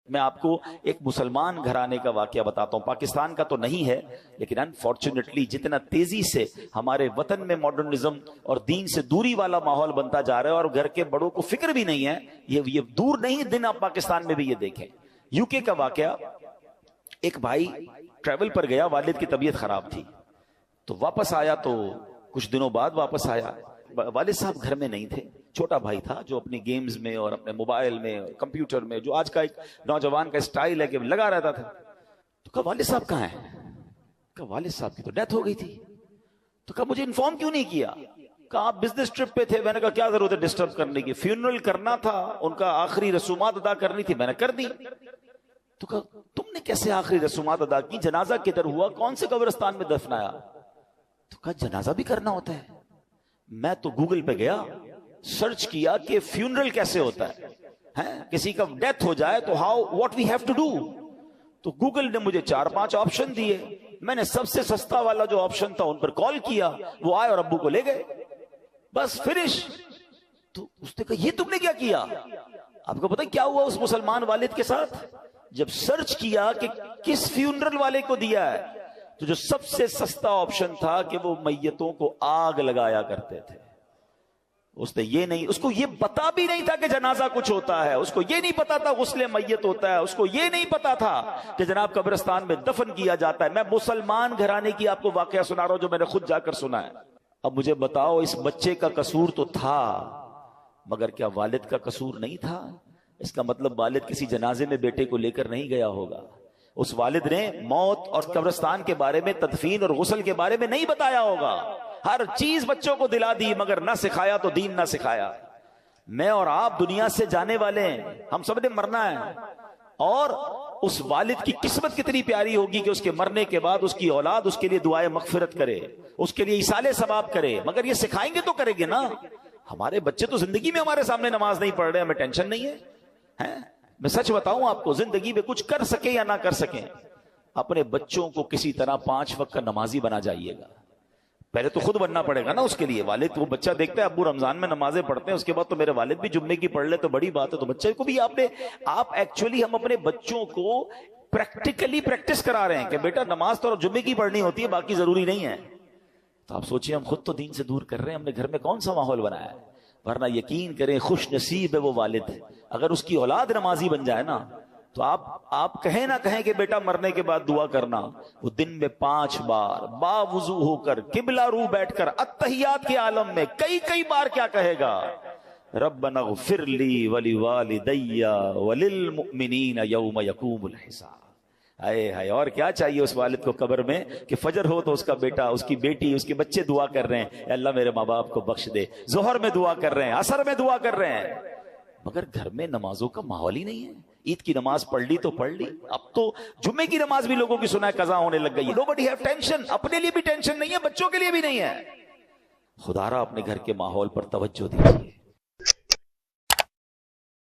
میں آپ کو ایک مسلمان گھرانے کا واقعہ بتاتا ہوں، پاکستان کا تو نہیں ہے لیکن انفارچونیٹلی جتنا تیزی سے ہمارے وطن میں ماڈرنزم اور دین سے دوری والا ماحول بنتا جا رہا ہے، اور گھر کے بڑوں کو فکر بھی نہیں ہے، یہ دور نہیں دن آپ پاکستان میں بھی یہ دیکھیں۔ یو کے کا واقعہ، ایک بھائی ٹریول پر گیا، والد کی طبیعت خراب تھی تو واپس آیا، تو کچھ دنوں بعد واپس آیا، والد صاحب گھر میں نہیں تھے، چھوٹا بھائی تھا جو اپنی گیمز میں اور اپنے موبائل میں اور کمپیوٹر میں، جو آج کا ایک نوجوان کا سٹائل ہے کہ لگا رہتا تھا۔ تو کہا والد صاحب کہاں ہیں؟ کہا والد صاحب کی تو ڈیتھ ہو گئی تھی۔ تو کہا مجھے انفارم کیوں نہیں کیا؟ کہا آپ بزنس ٹرپ پہ تھے۔ میں نے کہا کیا ضرورت ہے ڈسٹرب کرنے کی، فیونرل کرنا تھا، ان کا آخری رسومات ادا کرنی تھی، میں نے کر دی۔ تو کہا تم نے کیسے آخری رسومات ادا کی؟ جنازہ کدھر ہوا؟ کون سے قبرستان میں دفنایا؟ تو کہا جنازہ بھی کرنا ہوتا ہے۔ میں تو گوگل پہ گیا، سرچ کیا کہ فیونرل کیسے ہوتا ہے، کسی کا ڈیتھ ہو جائے تو what we have to do. تو گوگل نے مجھے 4-5 آپشن دیے، میں نے سب سے سستا والا جو آپشن تھا ان پر کال کیا، وہ آئے اور ابو کو لے گئے، بس فنش۔ تو اس نے کہا یہ تم نے کیا کیا؟ آپ کو پتہ کیا ہوا اس مسلمان والد کے ساتھ؟ جب سرچ کیا کہ کس فیونرل والے کو دیا ہے، تو جو سب سے سستا آپشن تھا کہ وہ میتوں کو آگ لگایا کرتے تھے۔ اس نے یہ نہیں، اس کو یہ پتا بھی نہیں تھا کہ جنازہ کچھ ہوتا ہے، اس کو یہ نہیں پتا تھا غسل میت ہوتا ہے، اس کو یہ نہیں پتا تھا کہ جناب قبرستان میں دفن کیا جاتا ہے۔ میں مسلمان گھرانے کی آپ کو واقعہ سنا رہا ہوں جو میں نے خود جا کر سنا ہے۔ اب مجھے بتاؤ، اس بچے کا قصور تو تھا مگر کیا والد کا قصور نہیں تھا؟ اس کا مطلب والد کسی جنازے میں بیٹے کو لے کر نہیں گیا ہوگا، اس والد نے موت اور قبرستان کے بارے میں، تدفین اور غسل کے بارے میں نہیں بتایا ہوگا۔ ہر چیز بچوں کو دلا دی مگر نہ سکھایا تو دین نہ سکھایا۔ میں اور آپ دنیا سے جانے والے ہیں، ہم سب نے مرنا ہے، اور اس والد کی قسمت کتنی پیاری ہوگی کہ اس کے مرنے کے بعد اس کی اولاد اس کے لیے دعائے مغفرت کرے، اس کے لیے ایصال ثواب کرے، مگر یہ سکھائیں گے تو کریں گے نا۔ ہمارے بچے تو زندگی میں ہمارے سامنے نماز نہیں پڑھ رہے، ہمیں ٹینشن نہیں ہے۔ میں سچ بتاؤں آپ کو، زندگی میں کچھ کر سکیں یا نہ کر سکیں، اپنے بچوں کو کسی طرح 5 وقت کا نمازی بنا جائیے گا۔ پہلے تو خود بننا پڑے گا نا اس کے لیے۔ والد وہ بچہ دیکھتا ہے ابو رمضان میں نمازیں پڑھتے ہیں، اس کے بعد تو میرے والد بھی جمعے کی پڑھ لے تو بڑی بات ہے۔ تو بچے کو بھی آپ ایکچولی ہم اپنے بچوں کو پریکٹیکلی پریکٹس کرا رہے ہیں کہ بیٹا نماز تو جمعے کی پڑھنی ہوتی ہے، باقی ضروری نہیں ہے۔ تو آپ سوچیں ہم خود تو دین سے دور کر رہے ہیں، ہم نے گھر میں کون سا ماحول بنایا ہے؟ ورنہ یقین کریں خوش نصیب ہے وہ والد، اگر اس کی اولاد نمازی بن جائے نا، تو آپ کہیں نہ کہیں کہ بیٹا مرنے کے بعد دعا کرنا، وہ دن میں 5 بار باوضو ہو کر قبلہ رو بیٹھ کر اتحیات کے عالم میں کئی بار کیا کہے گا؟ ربنا اغفر لی ولوالدی وللمؤمنین یوم یقوم الحساب۔ ہائے، اور کیا چاہیے اس والد کو قبر میں کہ فجر ہو تو اس کا بیٹا، اس کی بیٹی، اس کے بچے دعا کر رہے ہیں، اے اللہ میرے ماں باپ کو بخش دے، ظہر میں دعا کر رہے ہیں، عصر میں دعا کر رہے ہیں، مگر گھر میں نمازوں کا ماحول ہی نہیں ہے۔ عید کی نماز پڑھ لی تو پڑھ لی، اب تو جمعے کی نماز بھی لوگوں کی سنا ہے قضا ہونے لگ گئی۔ nobody have tension، اپنے لیے بھی ٹینشن نہیں ہے، بچوں کے لیے بھی نہیں ہے۔ خدا را اپنے گھر کے ماحول پر توجہ دیجیے۔